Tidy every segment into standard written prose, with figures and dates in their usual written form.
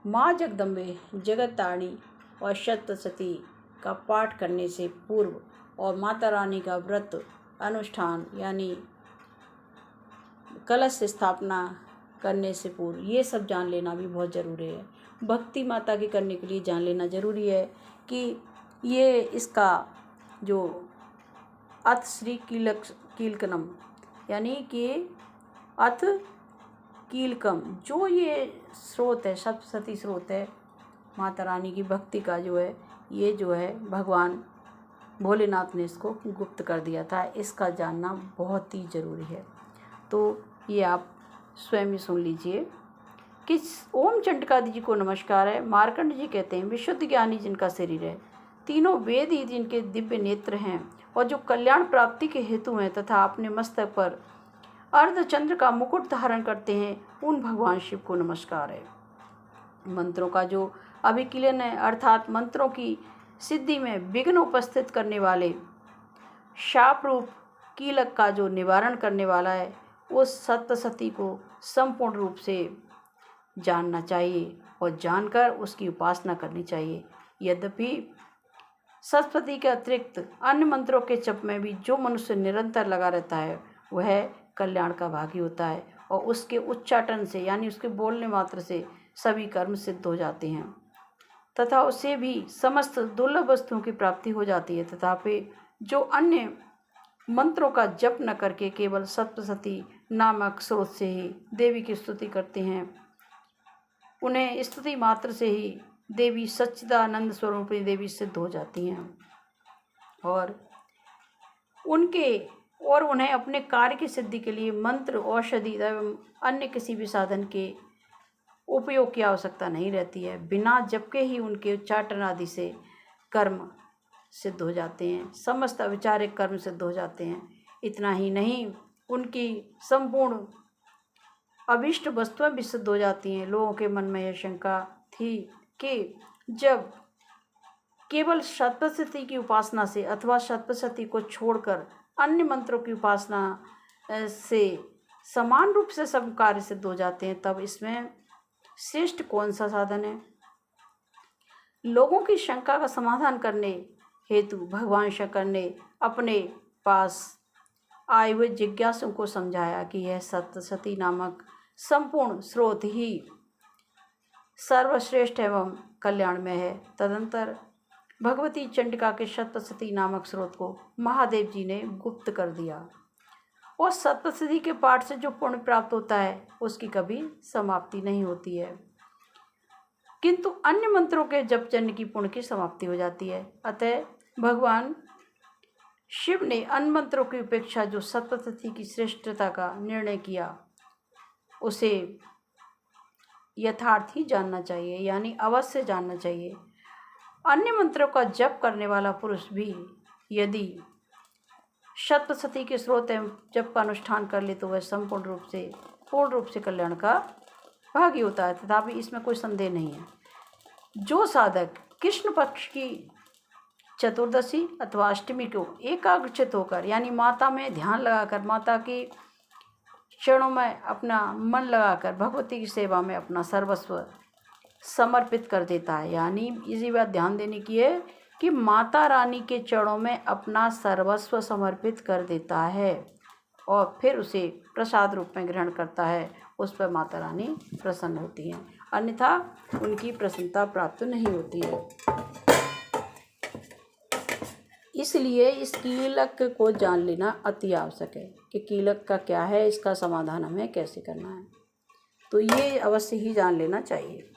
माँ जगदम्बे, जगत्तारिणी और सप्तशती का पाठ करने से पूर्व और माता रानी का व्रत अनुष्ठान यानी कलश स्थापना करने से पूर्व ये सब जान लेना भी बहुत ज़रूरी है। भक्ति माता की करने के लिए जान लेना ज़रूरी है कि ये इसका जो अथ श्री कीलकनम यानी कि अथ कीलकम जो ये स्रोत है, सप्तशती स्रोत है माता रानी की भक्ति का ये जो है भगवान भोलेनाथ ने इसको गुप्त कर दिया था। इसका जानना बहुत ही ज़रूरी है। तो ये आप स्वयं ही सुन लीजिए कि ओम चंडिकादि जी को नमस्कार है। मार्कंड जी कहते हैं विशुद्ध ज्ञानी जिनका शरीर है, तीनों वेद ही जिनके दिव्य नेत्र हैं और जो कल्याण प्राप्ति के हेतु हैं तथा अपने मस्तक पर अर्धचंद्र का मुकुट धारण करते हैं, उन भगवान शिव को नमस्कार है। मंत्रों का जो अभिकीलन है अर्थात मंत्रों की सिद्धि में विघ्न उपस्थित करने वाले शाप रूप कीलक का जो निवारण करने वाला है, उस सप्तशती को संपूर्ण रूप से जानना चाहिए और जानकर उसकी उपासना करनी चाहिए। यद्यपि सप्तशती के अतिरिक्त अन्य मंत्रों के जप में भी जो मनुष्य निरंतर लगा रहता है वह कल्याण का भागी होता है और उसके उच्चाटन से यानी उसके बोलने मात्र से सभी कर्म सिद्ध हो जाते हैं तथा उसे भी समस्त दुर्लभ वस्तुओं की प्राप्ति हो जाती है। तथापि जो अन्य मंत्रों का जप न करके केवल सप्तशती नामक स्रोत से ही देवी की स्तुति करते हैं, उन्हें स्तुति मात्र से ही देवी सच्चिदानंद स्वरूपिणी देवी सिद्ध हो जाती हैं और उन्हें अपने कार्य की सिद्धि के लिए मंत्र, औषधि एवं अन्य किसी भी साधन के उपयोग की आवश्यकता नहीं रहती है। बिना जप के ही उनके उच्चाटन आदि से कर्म सिद्ध हो जाते हैं, समस्त अविचारिक कर्म सिद्ध हो जाते हैं। इतना ही नहीं, उनकी संपूर्ण अभिष्ट वस्तुएं भी सिद्ध हो जाती हैं। लोगों के मन में यह शंका थी कि जब केवल सप्तशती की उपासना से अथवा सप्तशती को छोड़कर अन्य मंत्रों की उपासना से समान रूप से सब कार्य सिद्ध हो जाते हैं, तब इसमें श्रेष्ठ कौन सा साधन है। लोगों की शंका का समाधान करने हेतु भगवान शंकर ने अपने पास आए हुए जिज्ञासुओं को समझाया कि यह सप्तशती नामक संपूर्ण स्रोत ही सर्वश्रेष्ठ एवं कल्याणमय है। तदंतर भगवती चंडिका के सप्तशती नामक स्रोत को महादेव जी ने गुप्त कर दिया और सप्तशती के पाठ से जो पुण्य प्राप्त होता है उसकी कभी समाप्ति नहीं होती है, किंतु अन्य मंत्रों के जप जन्य की पुण्य की समाप्ति हो जाती है। अतः भगवान शिव ने अन्य मंत्रों की उपेक्षा जो सप्तशती की श्रेष्ठता का निर्णय किया उसे यथार्थ ही जानना चाहिए, यानी अवश्य जानना चाहिए। अन्य मंत्रों का जप करने वाला पुरुष भी यदि सप्तशती के स्रोत एवं जप का अनुष्ठान कर ले तो वह संपूर्ण रूप से कल्याण का भागी होता है। तथापि इसमें कोई संदेह नहीं है। जो साधक कृष्ण पक्ष की चतुर्दशी अथवा अष्टमी को एकाग्रचित होकर यानी माता में ध्यान लगाकर माता की चरणों में अपना मन लगाकर भगवती की सेवा में अपना सर्वस्व समर्पित कर देता है, यानी इसी बात ध्यान देने की है कि माता रानी के चरणों में अपना सर्वस्व समर्पित कर देता है और फिर उसे प्रसाद रूप में ग्रहण करता है, उस पर माता रानी प्रसन्न होती हैं, अन्यथा उनकी प्रसन्नता प्राप्त नहीं होती है। इसलिए इस कीलक को जान लेना अति आवश्यक है कि कीलक का क्या है, इसका समाधान हमें कैसे करना है, तो ये अवश्य ही जान लेना चाहिए।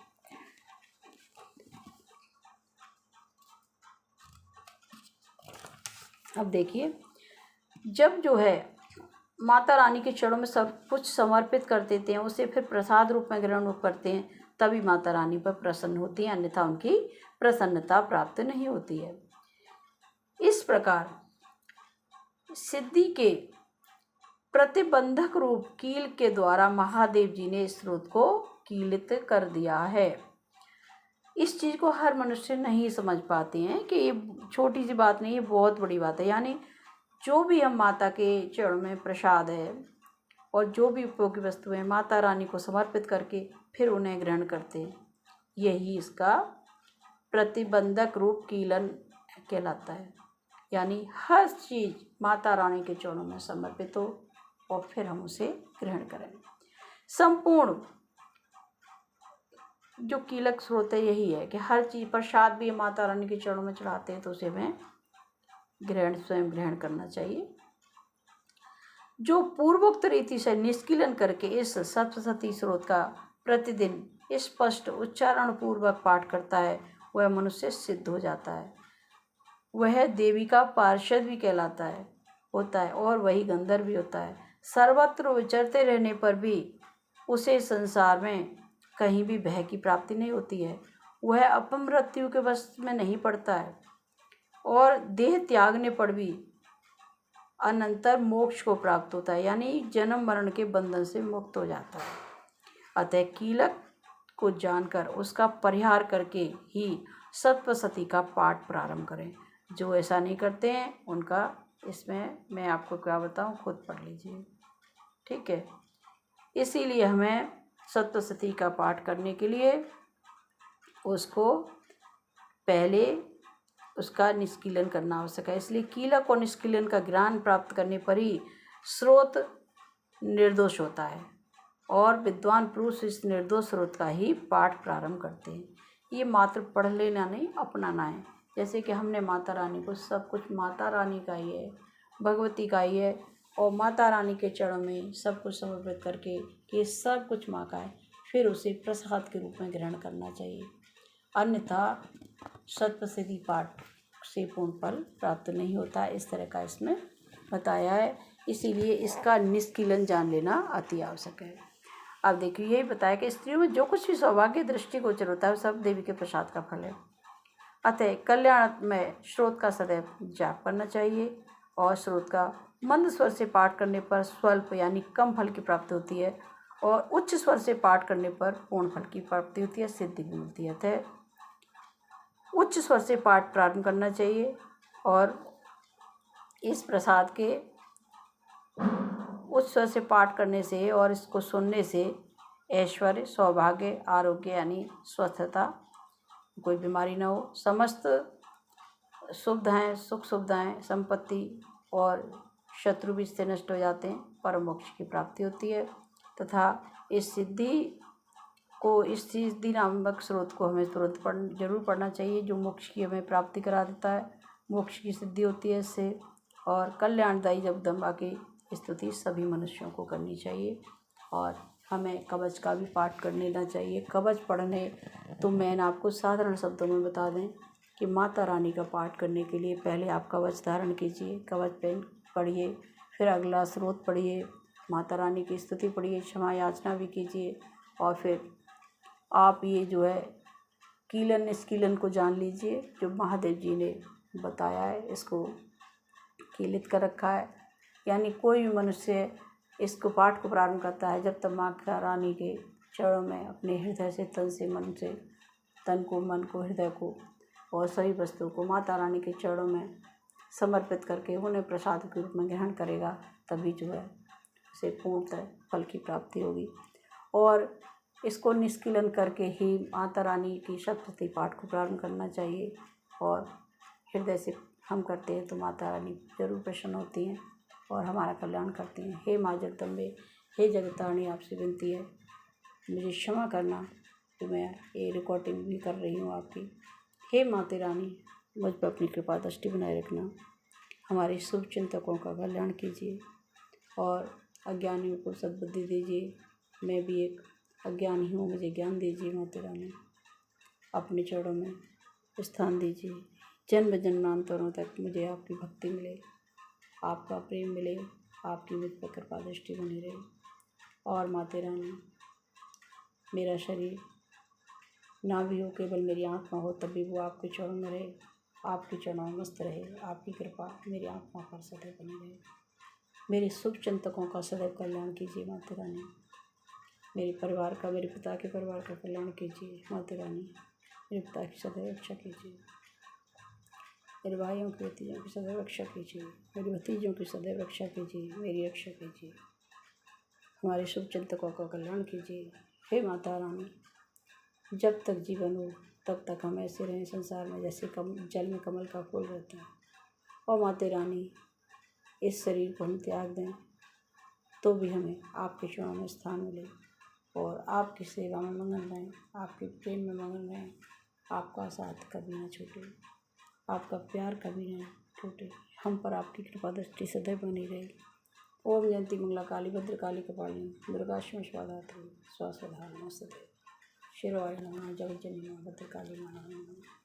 अब देखिए, जब जो है माता रानी के चरणों में सब कुछ समर्पित कर देते हैं, उसे फिर प्रसाद रूप में ग्रहण करते हैं, तभी माता रानी पर प्रसन्न होती हैं, अन्यथा उनकी प्रसन्नता प्राप्त नहीं होती है। इस प्रकार सिद्धि के प्रतिबंधक रूप कील के द्वारा महादेव जी ने इस स्रोत को कीलित कर दिया है। इस चीज़ को हर मनुष्य नहीं समझ पाते हैं कि ये छोटी सी बात नहीं, ये बहुत बड़ी बात है। यानी जो भी हम माता के चरणों में प्रसाद है और जो भी उपयोगी वस्तु है माता रानी को समर्पित करके फिर उन्हें ग्रहण करते हैं, यही इसका प्रतिबंधक रूप कीलन कहलाता है। यानी हर चीज़ माता रानी के चरणों में समर्पित हो और फिर हम उसे ग्रहण करें। संपूर्ण जो कीलक स्रोत है यही है कि हर चीज़, प्रसाद भी माता रानी के चरणों में चढ़ाते हैं तो उसे हमें स्वयं ग्रहण करना चाहिए। जो पूर्वोक्त रीति से निष्कीलन करके इस सप्तशती स्रोत का प्रतिदिन स्पष्ट उच्चारण पूर्वक पाठ करता है वह मनुष्य सिद्ध हो जाता है। वह देवी का पार्षद भी कहलाता है होता है और वही गंधर्व भी होता है। सर्वत्र विचरते रहने पर भी उसे संसार में कहीं भी भय की प्राप्ति नहीं होती है। वह अपमृत्यु के वश में नहीं पड़ता है और देह त्यागने पर भी अनंतर मोक्ष को प्राप्त होता है, यानी जन्म मरण के बंधन से मुक्त हो जाता है। अतः कीलक को जानकर उसका परिहार करके ही सप्तशती का पाठ प्रारंभ करें। जो ऐसा नहीं करते हैं उनका, इसमें मैं आपको क्या बताऊं, खुद पढ़ लीजिए, ठीक है। इसीलिए हमें सप्तशती का पाठ करने के लिए उसको पहले उसका निष्कीलन करना आवश्यक है। इसलिए कीलक और निष्कीलन का ज्ञान प्राप्त करने पर ही स्रोत निर्दोष होता है और विद्वान पुरुष इस निर्दोष स्रोत का ही पाठ प्रारंभ करते हैं। ये मात्र पढ़ लेना नहीं, अपनाना है। जैसे कि हमने माता रानी को, सब कुछ माता रानी का ही है, भगवती का ही है, और माता रानी के चरणों में सब कुछ समर्पित करके कि सब कुछ माँ का है, फिर उसे प्रसाद के रूप में ग्रहण करना चाहिए। अन्यथा सप्तशती पाठ से पूर्ण फल प्राप्त नहीं होता। इस तरह का इसमें बताया है, इसीलिए इसका निष्कीलन जान लेना अति आवश्यक है। अब देखिए, यही बताया कि स्त्रियों में जो कुछ भी सौभाग्य दृष्टिगोचर होता है सब देवी के प्रसाद का फल है। अतः कल्याण में स्रोत का सदैव जाप करना चाहिए और स्रोत का मंद स्वर से पाठ करने पर स्वल्प यानी कम फल की प्राप्ति होती है और उच्च स्वर से पाठ करने पर पूर्ण फल की प्राप्ति होती है, सिद्धि भी मिलती है। अतः उच्च स्वर से पाठ प्रारंभ करना चाहिए और इस प्रसाद के उच्च स्वर से पाठ करने से और इसको सुनने से ऐश्वर्य, सौभाग्य, आरोग्य यानी स्वस्थता, कोई बीमारी न हो, समस्त सुविधाएं, सुख सुविधाएं, संपत्ति और शत्रु भी इससे नष्ट हो जाते हैं, परम मोक्ष की प्राप्ति होती है। तथा इस सिद्धि नामक स्रोत को हमें तुरंत जरूर पढ़ना चाहिए, जो मोक्ष की हमें प्राप्ति करा देता है, मोक्ष की सिद्धि होती है इससे। और कल्याणदायी जगदम्बा की स्तुति सभी मनुष्यों को करनी चाहिए और हमें कवच का भी पाठ कर लेना चाहिए। कवच पढ़ने तो मैं आपको साधारण शब्दों में बता दें कि माता रानी का पाठ करने के लिए पहले आप कवच धारण कीजिए, कवच पेन पढ़िए, फिर अगला स्रोत पढ़िए, माता रानी की स्तुति पढ़िए, क्षमा याचना भी कीजिए और फिर आप ये जो है कीलन निष्कीलन को जान लीजिए, जो महादेव जी ने बताया है, इसको कीलित कर रखा है। यानी कोई भी मनुष्य इसको पाठ को प्रारंभ करता है जब तक माता रानी के चरणों में अपने हृदय से, तन से, मन से, तन को, मन को, हृदय को और सभी वस्तुओं को माता रानी के चरणों में समर्पित करके उन्हें प्रसाद के रूप में ग्रहण करेगा, तभी जो है उसे पूर्णतः फल की प्राप्ति होगी। और इसको निष्कीलन करके ही माता रानी की सप्तशती पाठ को प्रारंभ करना चाहिए और हृदय से हम करते हैं तो माता रानी जरूर प्रसन्न होती हैं और हमारा कल्याण करती हैं। हे माँ जगदम्बे, हे जगतारणी, आपसे विनती है, मुझे क्षमा करना कि मैं ये रिकॉर्डिंग भी कर रही हूँ आपकी। हे माता रानी, मुझ पर अपनी कृपा दृष्टि बनाए रखना, हमारे शुभ चिंतकों का कल्याण कीजिए और अज्ञानियों को सद्बुद्धि दीजिए। मैं भी एक अज्ञानी हूँ, मुझे ज्ञान दीजिए माता रानी, अपने चरणों में स्थान दीजिए। जन्म जन्मांतरों तक मुझे आपकी भक्ति मिले, आपका प्रेम मिले, आपकी मुझ पर कृपा दृष्टि बनी रहे। और माता रानी, मेरा शरीर ना भी हो, केवल मेरी आत्मा हो, तभी वो आपके चरणों में रहे, आपके चरणों में मस्त रहे। आपकी कृपा मेरी आत्मा पर सदैव बनी रहे। मेरे शुभ चिंतकों का सदैव कल्याण कीजिए माता रानी। मेरे परिवार का, मेरे पिता के परिवार का कल्याण कीजिए माता रानी। मेरे पिता की सदैव रक्षा कीजिए, मेरे भाइयों की, भतीजों की सदैव रक्षा कीजिए, मेरे भतीजों की सदैव रक्षा कीजिए, मेरी रक्षा कीजिए, हमारे शुभ चिंतकों का कल्याण कीजिए। हे माता रानी, जब तक जीवन हो तब तक हम ऐसे रहें संसार में जैसे जल में कमल का फूल रहता है। और माते रानी, इस शरीर को हम त्याग दें तो भी हमें आपके चरणों में स्थान मिले और आपकी सेवा में मगन रहें, आपके प्रेम में मगन रहें। आपका साथ कभी ना छूटे, आपका प्यार कभी ना टूटे। हम पर आपकी कृपा दृष्टि सदैव बनी रहे। ओम जयंती मंगला काली भद्रकाली कपालिनी दुर्गा स्वाधात्री स्वास्वधारण सदैव शिवाय नमः। जगज्जननी मां भद्रकाली मां नमः।